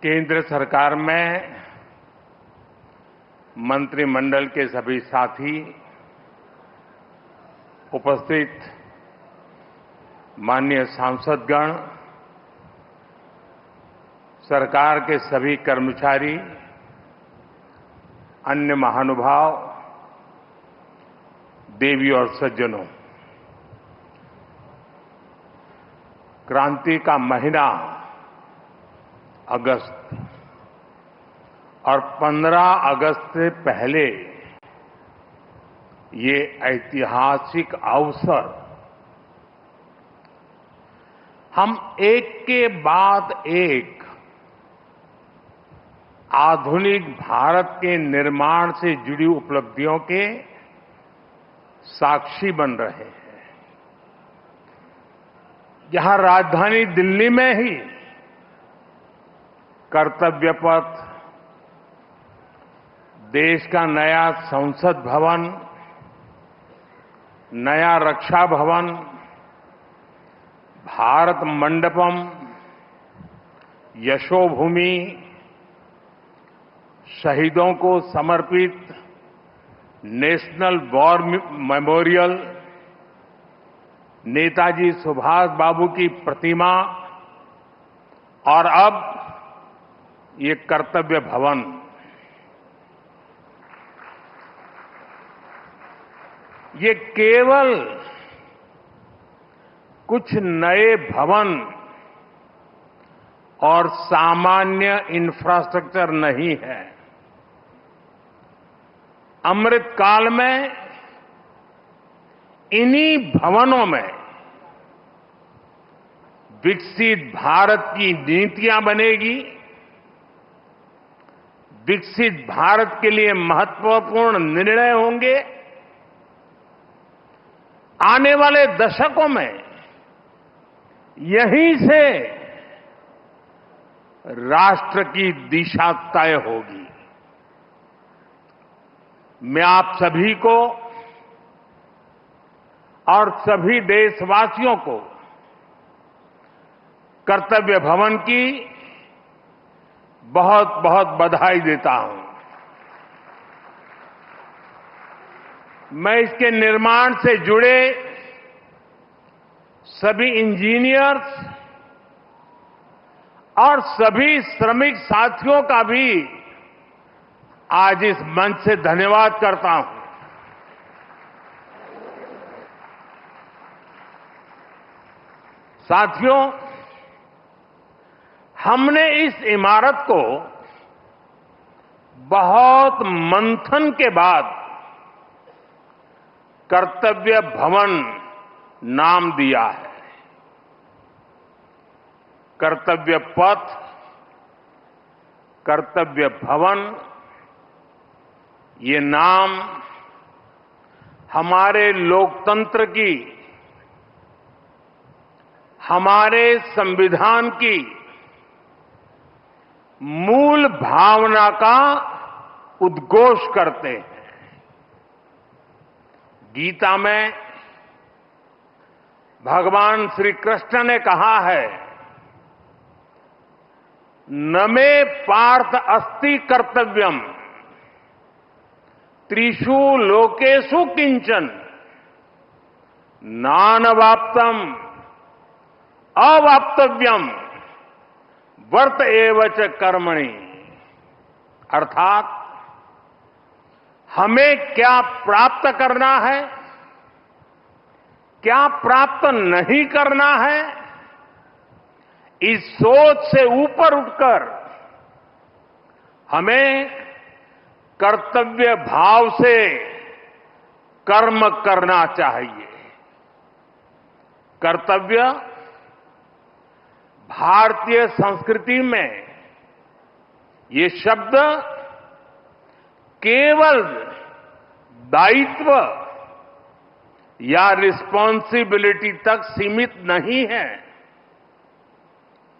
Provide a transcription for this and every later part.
केंद्र सरकार में मंत्रिमंडल के सभी साथी, उपस्थित माननीय सांसदगण, सरकार के सभी कर्मचारी, अन्य महानुभाव, देवी और सज्जनों, क्रांति का महीना अगस्त और 15 अगस्त से पहले ये ऐतिहासिक अवसर हम एक के बाद एक आधुनिक भारत के निर्माण से जुड़ी उपलब्धियों के साक्षी बन रहे हैं। यहां राजधानी दिल्ली में ही कर्तव्य पथ, देश का नया संसद भवन, नया रक्षा भवन, भारत मंडपम, यशोभूमि, शहीदों को समर्पित national war memorial, Netaji Subhash Babu की प्रतिमा और अब ये कर्तव्य भवन, ये केवल कुछ नए भवन और सामान्य इंफ्रास्ट्रक्चर नहीं है। अमृत काल में इन्हीं भवनों में विकसित भारत की नीतियां बनेगी, विकसित भारत के लिए महत्वपूर्ण निर्णय होंगे। आने वाले दशकों में यहीं से राष्ट्र की दिशा तय होगी। मैं आप सभी को और सभी देशवासियों को कर्तव्य भवन की बहुत बहुत बधाई देता हूं। मैं इसके निर्माण से जुड़े सभी इंजीनियर्स और सभी श्रमिक साथियों का भी आज इस मंच से धन्यवाद करता हूं। साथियों, हमने इस इमारत को बहुत मंथन के बाद कर्तव्य भवन नाम दिया है। कर्तव्य पथ, कर्तव्य भवन, ये नाम हमारे लोकतंत्र की, हमारे संविधान की मूल भावना का उद्घोष करते हैं। गीता में भगवान श्री कृष्ण ने कहा है, न मे पार्थ अस्ति कर्तव्यम त्रिषु लोकेषु किंचन नानवाप्तम अवाप्तव्यम वर्त एव च कर्मणि। अर्थात हमें क्या प्राप्त करना है, क्या प्राप्त नहीं करना है, इस सोच से ऊपर उठकर हमें कर्तव्य भाव से कर्म करना चाहिए। कर्तव्य भारतीय संस्कृति में ये शब्द केवल दायित्व या रिस्पॉन्सिबिलिटी तक सीमित नहीं है।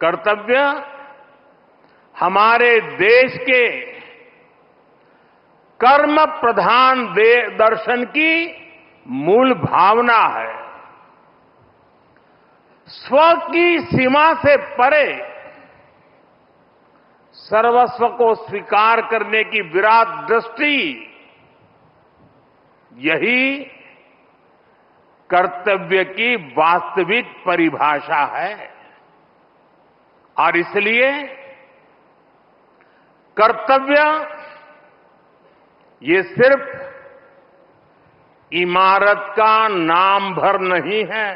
कर्तव्य हमारे देश के कर्म प्रधान दर्शन की मूल भावना है। स्व की सीमा से परे सर्वस्व को स्वीकार करने की विराट दृष्टि, यही कर्तव्य की वास्तविक परिभाषा है। और इसलिए कर्तव्य ये सिर्फ इमारत का नाम भर नहीं है,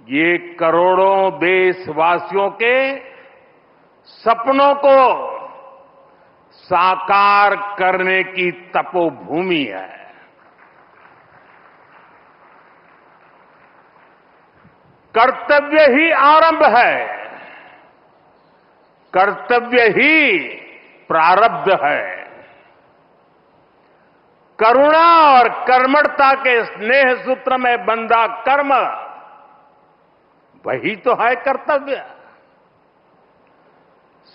ये करोड़ों देशवासियों के सपनों को साकार करने की तपोभूमि है। कर्तव्य ही आरंभ है, कर्तव्य ही प्रारब्ध है। करुणा और कर्मठता के स्नेह सूत्र में बंधा कर्म, वही तो है कर्तव्य।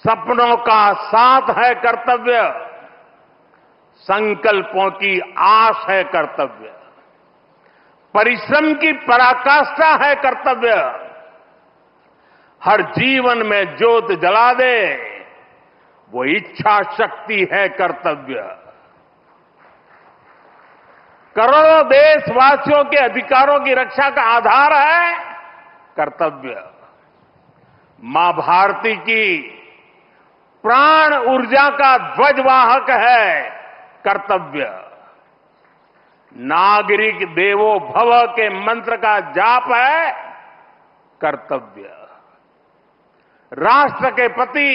सपनों का साथ है कर्तव्य, संकल्पों की आस है कर्तव्य, परिश्रम की पराकाष्ठा है कर्तव्य, हर जीवन में ज्योत जला दे वो इच्छा शक्ति है कर्तव्य। करोड़ों देशवासियों के अधिकारों की रक्षा का आधार है कर्तव्य। मां भारती की प्राण ऊर्जा का ध्वजवाहक है कर्तव्य। नागरिक देवो भव के मंत्र का जाप है कर्तव्य। राष्ट्र के प्रति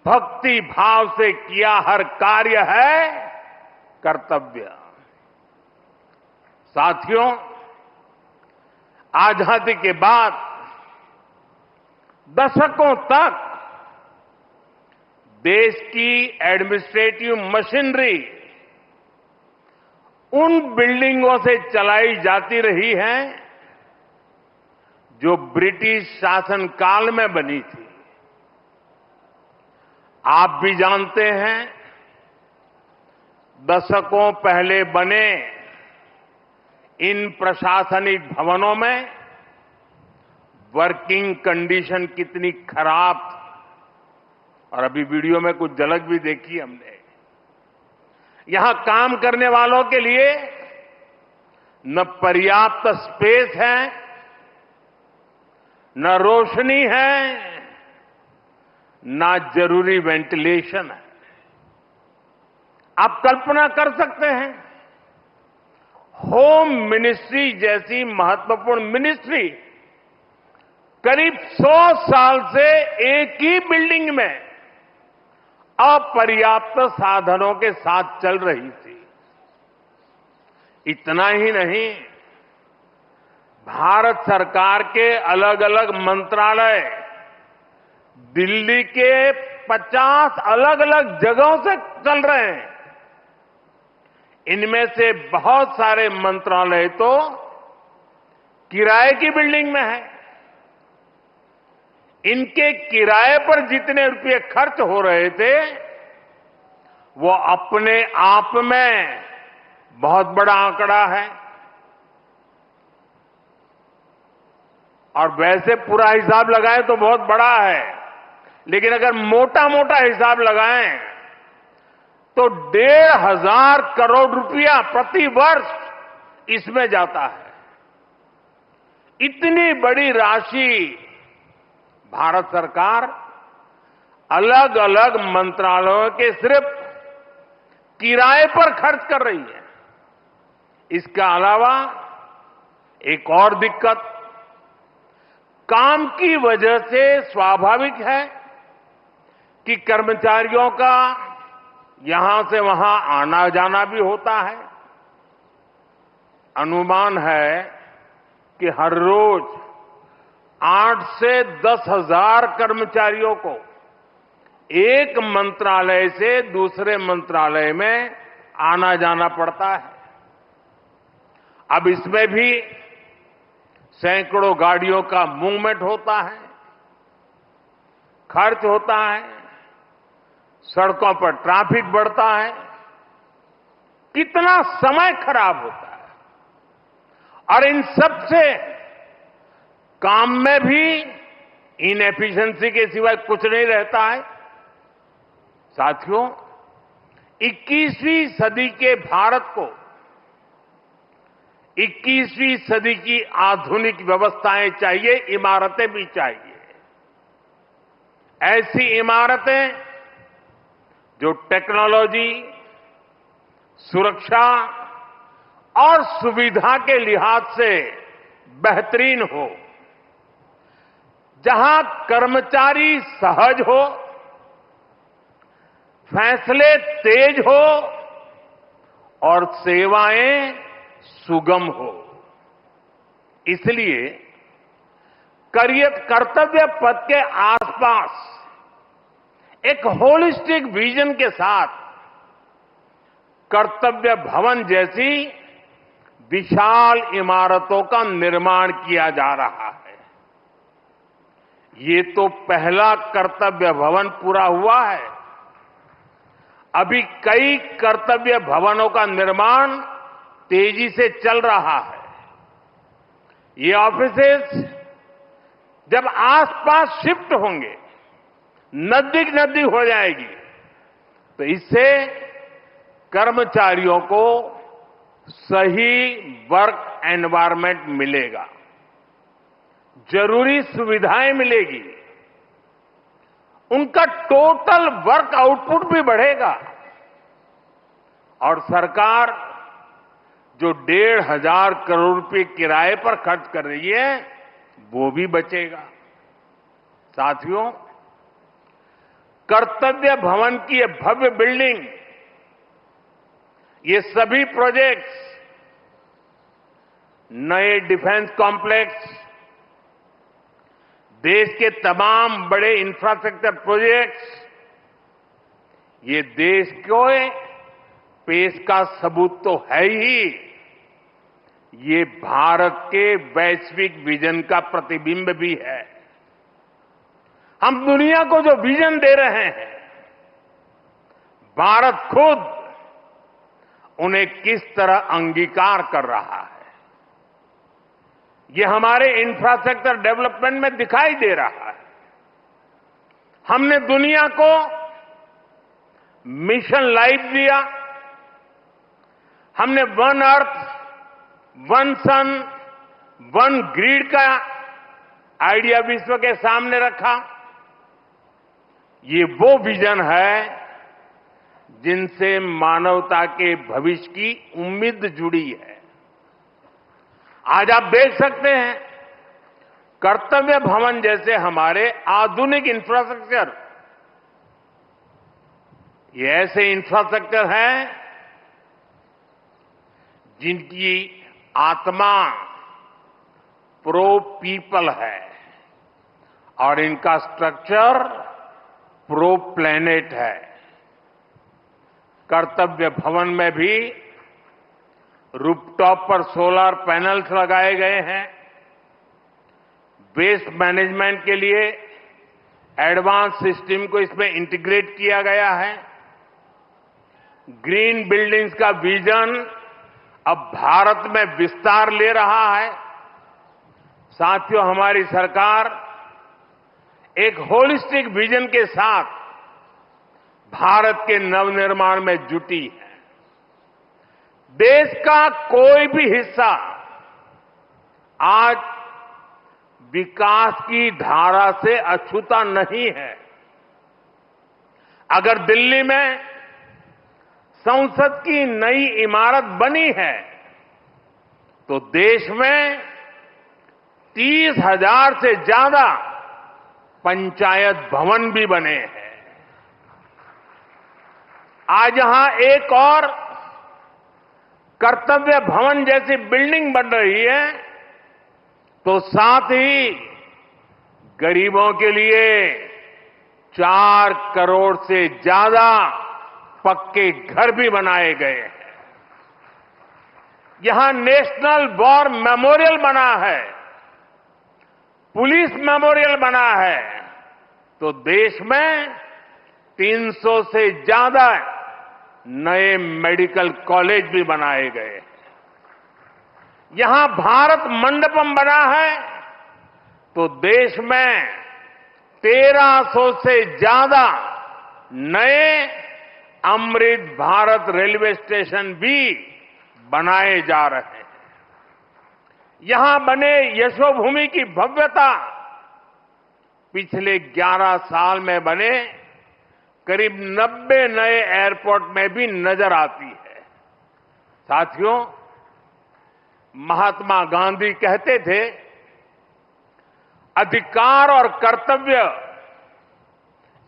भक्ति भाव से किया हर कार्य है कर्तव्य। साथियों, आजादी के बाद दशकों तक देश की एडमिनिस्ट्रेटिव मशीनरी उन बिल्डिंगों से चलाई जाती रही है जो ब्रिटिश शासनकाल में बनी थी। आप भी जानते हैं, दशकों पहले बने इन प्रशासनिक भवनों में वर्किंग कंडीशन कितनी खराब थी। और अभी वीडियो में कुछ झलक भी देखी हमने। यहां काम करने वालों के लिए न पर्याप्त स्पेस है, न रोशनी है, न जरूरी वेंटिलेशन है। आप कल्पना कर सकते हैं, होम मिनिस्ट्री जैसी महत्वपूर्ण मिनिस्ट्री करीब 100 साल से एक ही बिल्डिंग में अपर्याप्त साधनों के साथ चल रही थी। इतना ही नहीं, भारत सरकार के अलग अलग मंत्रालय दिल्ली के 50 अलग अलग जगहों से चल रहे हैं। इनमें से बहुत सारे मंत्रालय तो किराए की बिल्डिंग में है। इनके किराए पर जितने रुपए खर्च हो रहे थे, वो अपने आप में बहुत बड़ा आंकड़ा है। और वैसे पूरा हिसाब लगाएं तो बहुत बड़ा है, लेकिन अगर मोटा मोटा हिसाब लगाएं तो 1,500 करोड़ रुपया प्रति वर्ष इसमें जाता है। इतनी बड़ी राशि भारत सरकार अलग अलग मंत्रालयों के सिर्फ किराए पर खर्च कर रही है। इसके अलावा एक और दिक्कत काम की वजह से स्वाभाविक है कि कर्मचारियों का यहां से वहां आना जाना भी होता है। अनुमान है कि हर रोज 8 से 10,000 कर्मचारियों को एक मंत्रालय से दूसरे मंत्रालय में आना जाना पड़ता है। अब इसमें भी सैकड़ों गाड़ियों का मूवमेंट होता है, खर्च होता है, सड़कों पर ट्रैफिक बढ़ता है, कितना समय खराब होता है। और इन सब से काम में भी इनएफिशिएंसी के सिवाय कुछ नहीं रहता है। साथियों, 21वीं सदी के भारत को 21वीं सदी की आधुनिक व्यवस्थाएं चाहिए, इमारतें भी चाहिए। ऐसी इमारतें जो टेक्नोलॉजी, सुरक्षा और सुविधा के लिहाज से बेहतरीन हो, जहां कर्मचारी सहज हो, फैसले तेज हो और सेवाएं सुगम हो। इसलिए कर्तव्य पथ के आसपास एक होलिस्टिक विजन के साथ कर्तव्य भवन जैसी विशाल इमारतों का निर्माण किया जा रहा है। ये तो पहला कर्तव्य भवन पूरा हुआ है। अभी कई कर्तव्य भवनों का निर्माण तेजी से चल रहा है। ये ऑफिसेस जब आसपास शिफ्ट होंगे, नजदीक हो जाएगी, तो इससे कर्मचारियों को सही वर्क एनवायरनमेंट मिलेगा, जरूरी सुविधाएं मिलेगी, उनका टोटल वर्क आउटपुट भी बढ़ेगा और सरकार जो 1,500 करोड़ रुपए किराए पर खर्च कर रही है वो भी बचेगा। साथियों, कर्तव्य भवन की ये भव्य बिल्डिंग, ये सभी प्रोजेक्ट्स, नए डिफेंस कॉम्प्लेक्स, देश के तमाम बड़े इंफ्रास्ट्रक्चर प्रोजेक्ट्स, ये देश को पेश का सबूत तो है ही, ये भारत के वैश्विक विजन का प्रतिबिंब भी है। हम दुनिया को जो विजन दे रहे हैं, भारत खुद उन्हें किस तरह अंगीकार कर रहा है, ये हमारे इंफ्रास्ट्रक्चर डेवलपमेंट में दिखाई दे रहा है। हमने दुनिया को मिशन लाइफ दिया, हमने वन अर्थ, वन सन, वन ग्रिड का आइडिया विश्व के सामने रखा। ये वो विजन है जिनसे मानवता के भविष्य की उम्मीद जुड़ी है। आज आप देख सकते हैं, कर्तव्य भवन जैसे हमारे आधुनिक इंफ्रास्ट्रक्चर, ये ऐसे इंफ्रास्ट्रक्चर हैं जिनकी आत्मा प्रो पीपल है और इनका स्ट्रक्चर प्रो प्लेनेट है। कर्तव्य भवन में भी रूफटॉप पर सोलर पैनल्स लगाए गए हैं। वेस्ट मैनेजमेंट के लिए एडवांस सिस्टम को इसमें इंटीग्रेट किया गया है। ग्रीन बिल्डिंग्स का विजन अब भारत में विस्तार ले रहा है। साथियों, हमारी सरकार एक होलिस्टिक विजन के साथ भारत के नवनिर्माण में जुटी है। देश का कोई भी हिस्सा आज विकास की धारा से अछूता नहीं है। अगर दिल्ली में संसद की नई इमारत बनी है तो देश में 30,000 से ज्यादा पंचायत भवन भी बने हैं। आज यहां एक और कर्तव्य भवन जैसी बिल्डिंग बन रही है तो साथ ही गरीबों के लिए 4 करोड़ से ज्यादा पक्के घर भी बनाए गए हैं। यहां नेशनल वॉर मेमोरियल बना है, पुलिस मेमोरियल बना है, तो देश में 300 से ज्यादा नए मेडिकल कॉलेज भी बनाए गए हैं। यहां भारत मंडपम बना है तो देश में 1300 से ज्यादा नए अमृत भारत रेलवे स्टेशन भी बनाए जा रहे हैं। यहां बने यशोभूमि की भव्यता पिछले 11 साल में बने करीब 90 नए एयरपोर्ट में भी नजर आती है। साथियों, महात्मा गांधी कहते थे, अधिकार और कर्तव्य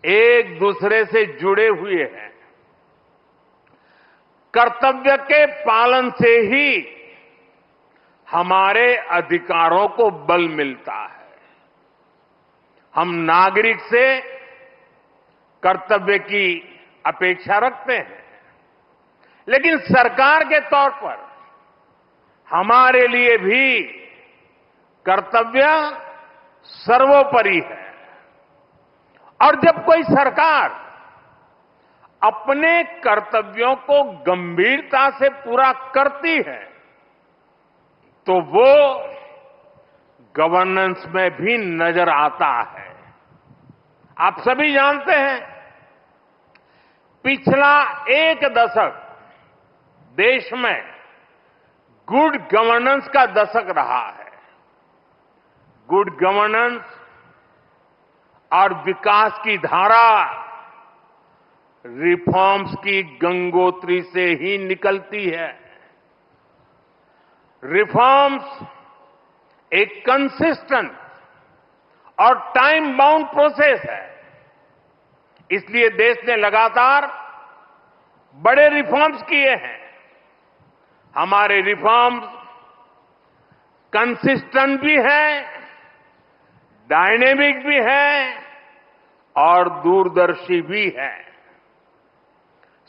एक दूसरे से जुड़े हुए हैं। कर्तव्य के पालन से ही हमारे अधिकारों को बल मिलता है। हम नागरिक से कर्तव्य की अपेक्षा रखते हैं, लेकिन सरकार के तौर पर हमारे लिए भी कर्तव्य सर्वोपरि है। और जब कोई सरकार अपने कर्तव्यों को गंभीरता से पूरा करती है तो वो गवर्नेंस में भी नजर आता है। आप सभी जानते हैं, पिछला एक दशक देश में गुड गवर्नेंस का दशक रहा है। गुड गवर्नेंस और विकास की धारा रिफॉर्म्स की गंगोत्री से ही निकलती है। रिफॉर्म्स एक कंसिस्टेंट और टाइम बाउंड प्रोसेस है। इसलिए देश ने लगातार बड़े रिफॉर्म्स किए हैं। हमारे रिफॉर्म्स कंसिस्टेंट भी हैं, डायनेमिक भी हैं और दूरदर्शी भी हैं।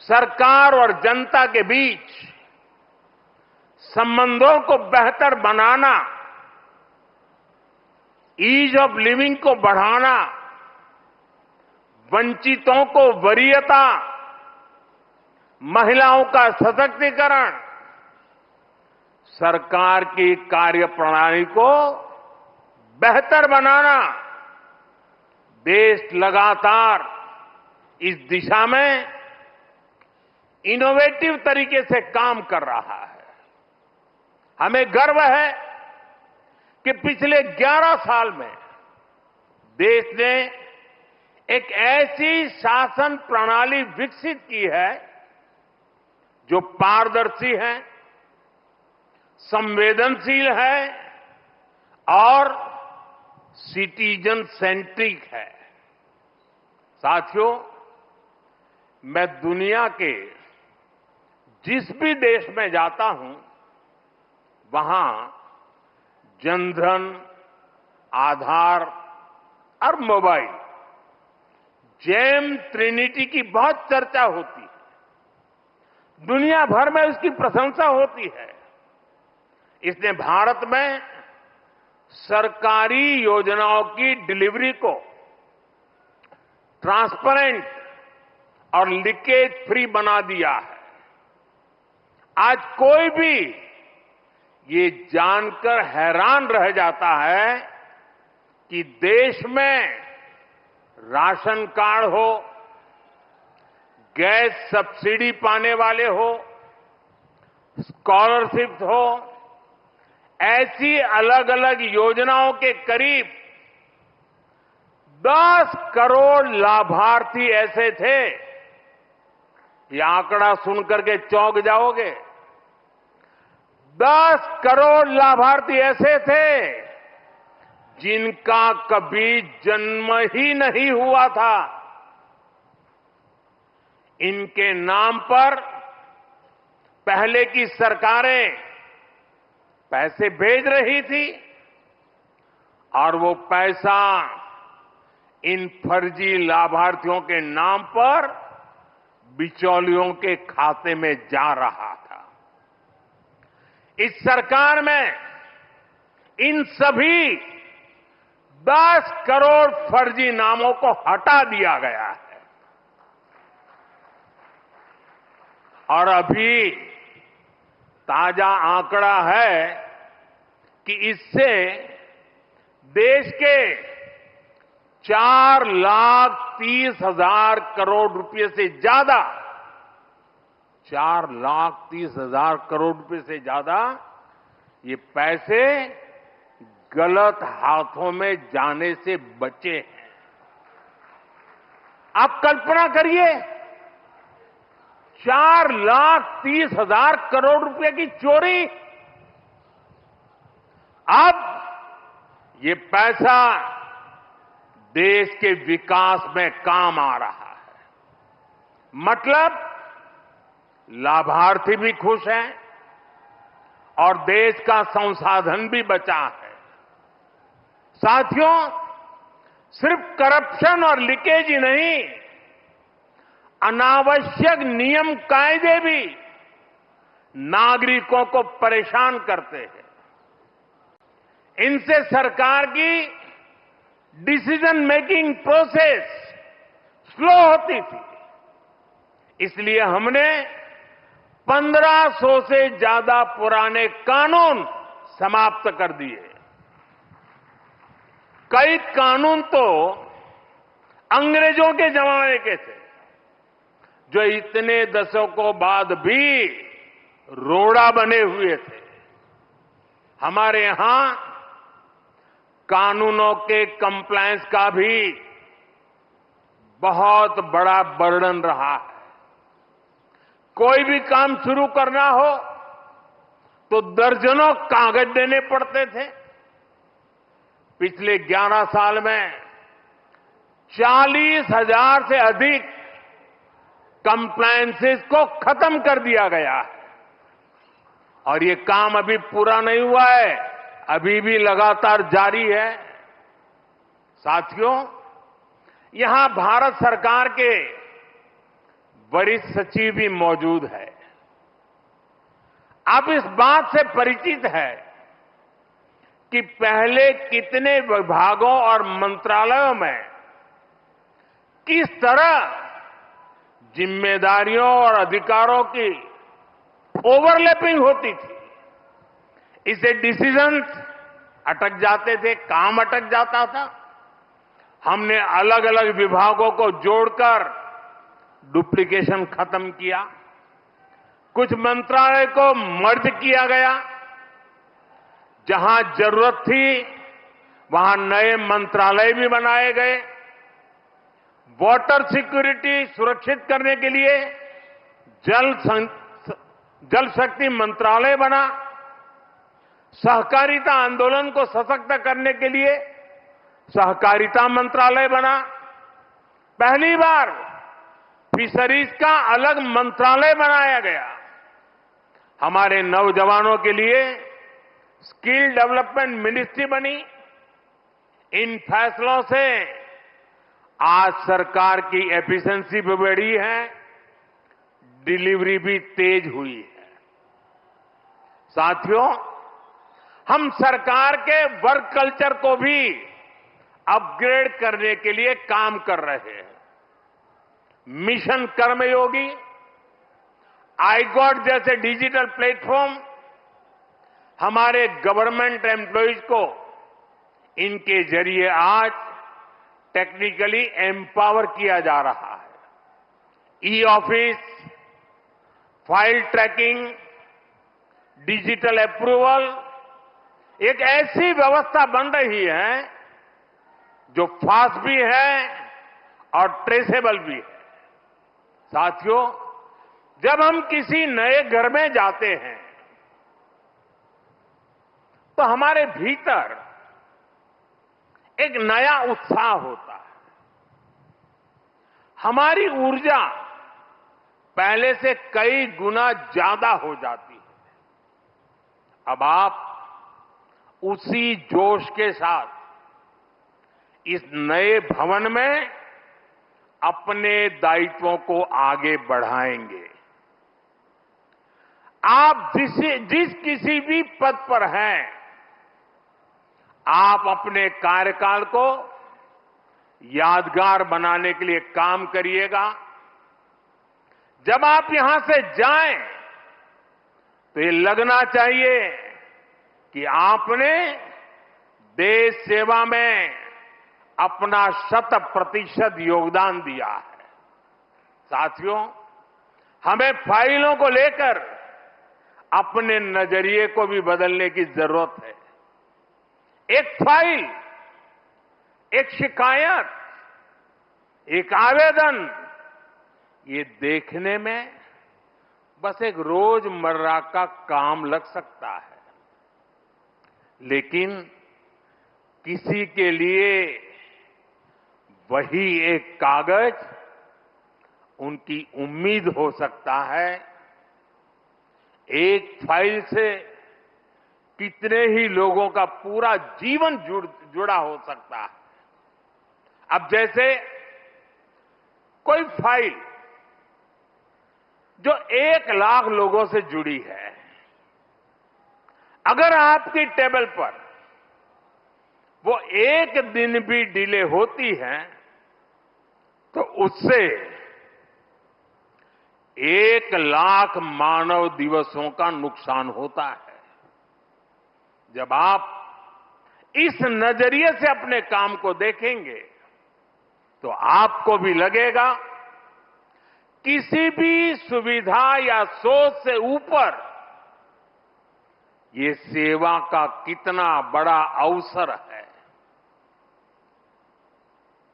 सरकार और जनता के बीच संबंधों को बेहतर बनाना, ईज ऑफ लिविंग को बढ़ाना, वंचितों को वरीयता, महिलाओं का सशक्तिकरण, सरकार की कार्यप्रणाली को बेहतर बनाना, देश लगातार इस दिशा में इनोवेटिव तरीके से काम कर रहा है। हमें गर्व है कि पिछले 11 साल में देश ने एक ऐसी शासन प्रणाली विकसित की है जो पारदर्शी है, संवेदनशील है और सिटीजन सेंट्रिक है। साथियों, मैं दुनिया के जिस भी देश में जाता हूं, वहां जनधन, आधार और मोबाइल जेम ट्रिनिटी की बहुत चर्चा होती है। दुनिया भर में उसकी प्रशंसा होती है। इसने भारत में सरकारी योजनाओं की डिलीवरी को ट्रांसपेरेंट और लीकेज फ्री बना दिया है। आज कोई भी ये जानकर हैरान रह जाता है कि देश में राशन कार्ड हो, गैस सब्सिडी पाने वाले हो, स्कॉलरशिप हो, ऐसी अलग अलग योजनाओं के करीब 10 करोड़ लाभार्थी ऐसे थे। ये आंकड़ा सुनकर के चौंक जाओगे। 10 करोड़ लाभार्थी ऐसे थे जिनका कभी जन्म ही नहीं हुआ था। इनके नाम पर पहले की सरकारें पैसे भेज रही थी और वो पैसा इन फर्जी लाभार्थियों के नाम पर बिचौलियों के खाते में जा रहा था। इस सरकार में इन सभी 10 करोड़ फर्जी नामों को हटा दिया गया है और अभी ताजा आंकड़ा है कि इससे देश के 4,30,000 करोड़ रुपए से ज्यादा, 4,30,000 करोड़ रुपए से ज्यादा ये पैसे गलत हाथों में जाने से बचे हैं। आप कल्पना करिए, 4,30,000 करोड़ रुपए की चोरी। अब ये पैसा देश के विकास में काम आ रहा है। मतलब लाभार्थी भी खुश हैं और देश का संसाधन भी बचा है। साथियों, सिर्फ करप्शन और लीकेज ही नहीं, अनावश्यक नियम कायदे भी नागरिकों को परेशान करते हैं। इनसे सरकार की डिसीजन मेकिंग प्रोसेस स्लो होती थी। इसलिए हमने 1500 से ज्यादा पुराने कानून समाप्त कर दिए। कई कानून तो अंग्रेजों के जमाने के थे, जो इतने दशकों बाद भी रोड़ा बने हुए थे। हमारे यहां कानूनों के कंप्लायंस का भी बहुत बड़ा बर्डन रहा है। कोई भी काम शुरू करना हो तो दर्जनों कागज देने पड़ते थे। पिछले 11 साल में 40,000 से अधिक कंप्लायंसेस को खत्म कर दिया गया है। और ये काम अभी पूरा नहीं हुआ है, अभी भी लगातार जारी है। साथियों, यहां भारत सरकार के वरिष्ठ सचिव भी मौजूद है। आप इस बात से परिचित है कि पहले कितने विभागों और मंत्रालयों में किस तरह जिम्मेदारियों और अधिकारों की ओवरलैपिंग होती थी। इससे डिसीजंस अटक जाते थे, काम अटक जाता था। हमने अलग अलग विभागों को जोड़कर डुप्लीकेशन खत्म किया। कुछ मंत्रालय को मर्ज किया गया। जहां जरूरत थी वहां नए मंत्रालय भी बनाए गए। वाटर सिक्योरिटी सुरक्षित करने के लिए जल शक्ति मंत्रालय बना। सहकारिता आंदोलन को सशक्त करने के लिए सहकारिता मंत्रालय बना। पहली बार फिशरीज का अलग मंत्रालय बनाया गया। हमारे नौजवानों के लिए स्किल डेवलपमेंट मिनिस्ट्री बनी। इन फैसलों से आज सरकार की एफिशिएंसी भी बढ़ी है, डिलीवरी भी तेज हुई है। साथियों, हम सरकार के वर्क कल्चर को भी अपग्रेड करने के लिए काम कर रहे हैं। मिशन कर्मयोगी, iGOT जैसे डिजिटल प्लेटफॉर्म हमारे गवर्नमेंट एम्प्लॉइज को इनके जरिए आज टेक्निकली एम्पावर किया जा रहा है। E office, file tracking, digital approval एक ऐसी व्यवस्था बन रही है जो फास्ट भी है और ट्रेसेबल भी है। साथियों, जब हम किसी नए घर में जाते हैं तो हमारे भीतर एक नया उत्साह होता है। हमारी ऊर्जा पहले से कई गुना ज्यादा हो जाती है। अब आप उसी जोश के साथ इस नए भवन में अपने दायित्वों को आगे बढ़ाएंगे। आप जिस किसी भी पद पर हैं, आप अपने कार्यकाल को यादगार बनाने के लिए काम करिएगा। जब आप यहां से जाएं तो ये लगना चाहिए कि आपने देश सेवा में अपना 100% योगदान दिया है। साथियों, हमें फाइलों को लेकर अपने नजरिए को भी बदलने की जरूरत है। एक फाइल, एक शिकायत, एक आवेदन, ये देखने में बस एक रोजमर्रा का काम लग सकता है, लेकिन किसी के लिए वही एक कागज उनकी उम्मीद हो सकता है। एक फाइल से कितने ही लोगों का पूरा जीवन जुड़ा हो सकता है। अब जैसे कोई फाइल जो 1 लाख लोगों से जुड़ी है, अगर आपकी टेबल पर वो एक दिन भी डिले होती है तो उससे 1 लाख मानव दिवसों का नुकसान होता है। जब आप इस नजरिए से अपने काम को देखेंगे तो आपको भी लगेगा किसी भी सुविधा या सोच से ऊपर ये सेवा का कितना बड़ा अवसर है।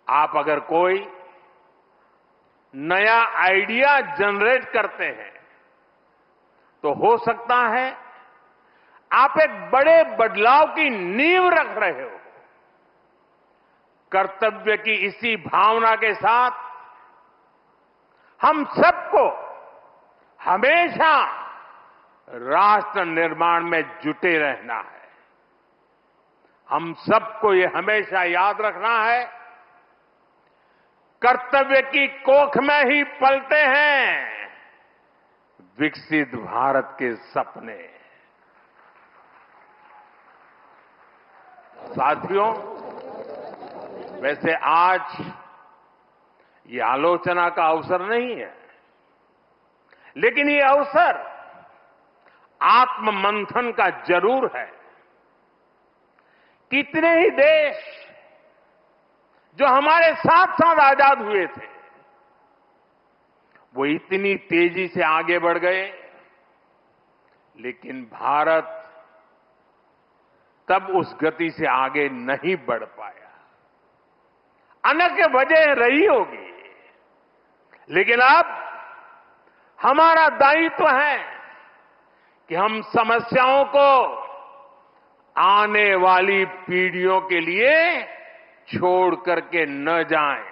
आप अगर कोई नया आइडिया जनरेट करते हैं तो हो सकता है आप एक बड़े बदलाव की नींव रख रहे हो। कर्तव्य की इसी भावना के साथ हम सबको हमेशा राष्ट्र निर्माण में जुटे रहना है। हम सबको ये हमेशा याद रखना है, कर्तव्य की कोख में ही पलते हैं विकसित भारत के सपने। साथियों, वैसे आज ये आलोचना का अवसर नहीं है, लेकिन ये अवसर आत्ममंथन का जरूर है। कितने ही देश जो हमारे साथ साथ आजाद हुए थे, वो इतनी तेजी से आगे बढ़ गए, लेकिन भारत तब उस गति से आगे नहीं बढ़ पाया। अनेक वजह रही होगी, लेकिन अब हमारा दायित्व है कि हम समस्याओं को आने वाली पीढ़ियों के लिए छोड़ करके न जाएं।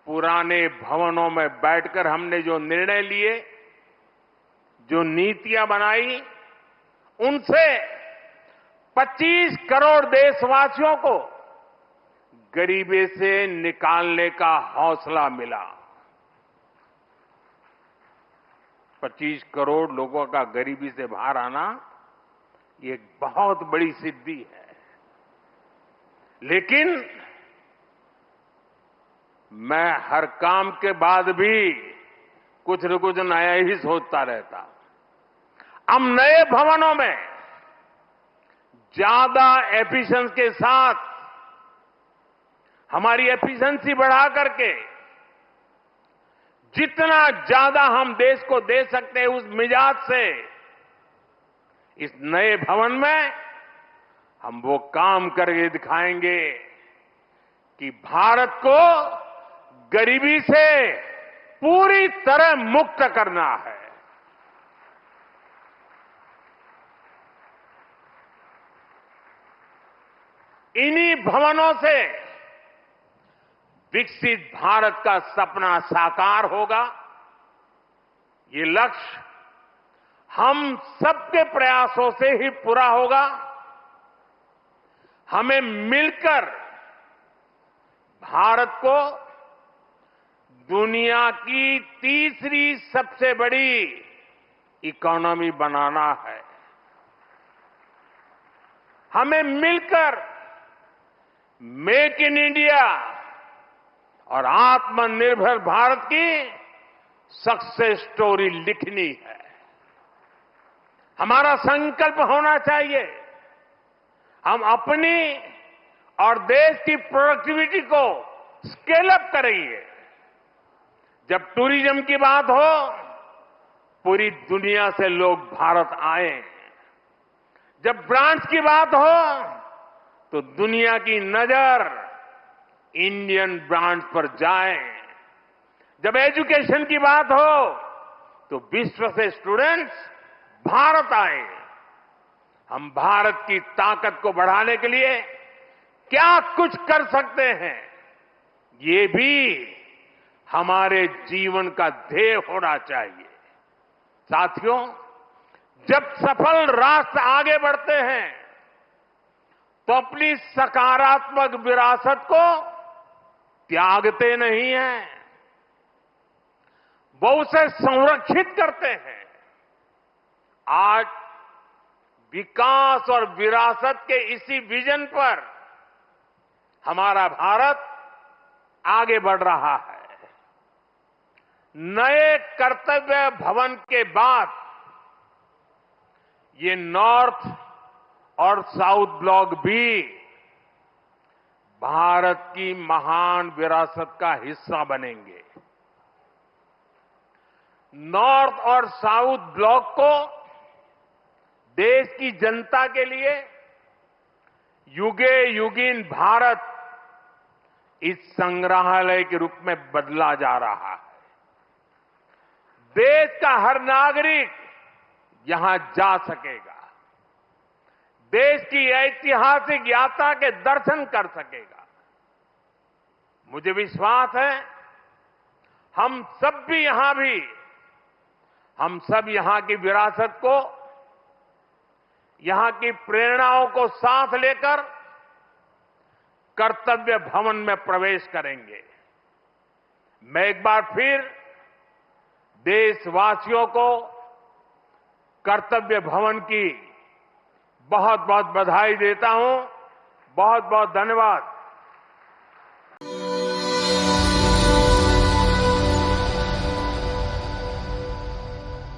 पुराने भवनों में बैठकर हमने जो निर्णय लिए, जो नीतियां बनाई, उनसे 25 करोड़ देशवासियों को गरीबी से निकालने का हौसला मिला। 25 करोड़ लोगों का गरीबी से बाहर आना ये एक बहुत बड़ी सिद्धि है। लेकिन मैं हर काम के बाद भी कुछ न कुछ नया ही सोचता रहता। हम नए भवनों में ज्यादा एफिशिएंसी के साथ हमारी एफिशिएंसी बढ़ा करके जितना ज्यादा हम देश को दे सकते हैं उस मिजाज से इस नए भवन में हम वो काम करके दिखाएंगे कि भारत को गरीबी से पूरी तरह मुक्त करना है। इन्हीं भवनों से विकसित भारत का सपना साकार होगा। ये लक्ष्य हम सबके प्रयासों से ही पूरा होगा। हमें मिलकर भारत को दुनिया की तीसरी सबसे बड़ी इकोनॉमी बनाना है। हमें मिलकर मेक इन इंडिया और आत्मनिर्भर भारत की सक्सेस स्टोरी लिखनी है। हमारा संकल्प होना चाहिए हम अपनी और देश की प्रोडक्टिविटी को स्केल अप करेंगे। जब टूरिज्म की बात हो, पूरी दुनिया से लोग भारत आए। जब ब्रांड्स की बात हो, तो दुनिया की नजर इंडियन ब्रांड्स पर जाए। जब एजुकेशन की बात हो, तो विश्व से स्टूडेंट्स भारत आए। हम भारत की ताकत को बढ़ाने के लिए क्या कुछ कर सकते हैं, ये भी हमारे जीवन का ध्येय होना चाहिए। साथियों, जब सफल राष्ट्र आगे बढ़ते हैं, तो अपनी सकारात्मक विरासत को त्यागते नहीं हैं, वो उसे संरक्षित करते हैं। आज विकास और विरासत के इसी विजन पर हमारा भारत आगे बढ़ रहा है। नए कर्तव्य भवन के बाद ये नॉर्थ और साउथ ब्लॉक भी भारत की महान विरासत का हिस्सा बनेंगे। नॉर्थ और साउथ ब्लॉक को देश की जनता के लिए युगे युगीन भारत इस संग्रहालय के रूप में बदला जा रहा है। देश का हर नागरिक यहां जा सकेगा, देश की ऐतिहासिक यात्रा के दर्शन कर सकेगा। मुझे विश्वास है हम सब यहां की विरासत को, यहां की प्रेरणाओं को साथ लेकर कर्तव्य भवन में प्रवेश करेंगे। मैं एक बार फिर देशवासियों को कर्तव्य भवन की बहुत बहुत बधाई देता हूं। बहुत बहुत धन्यवाद।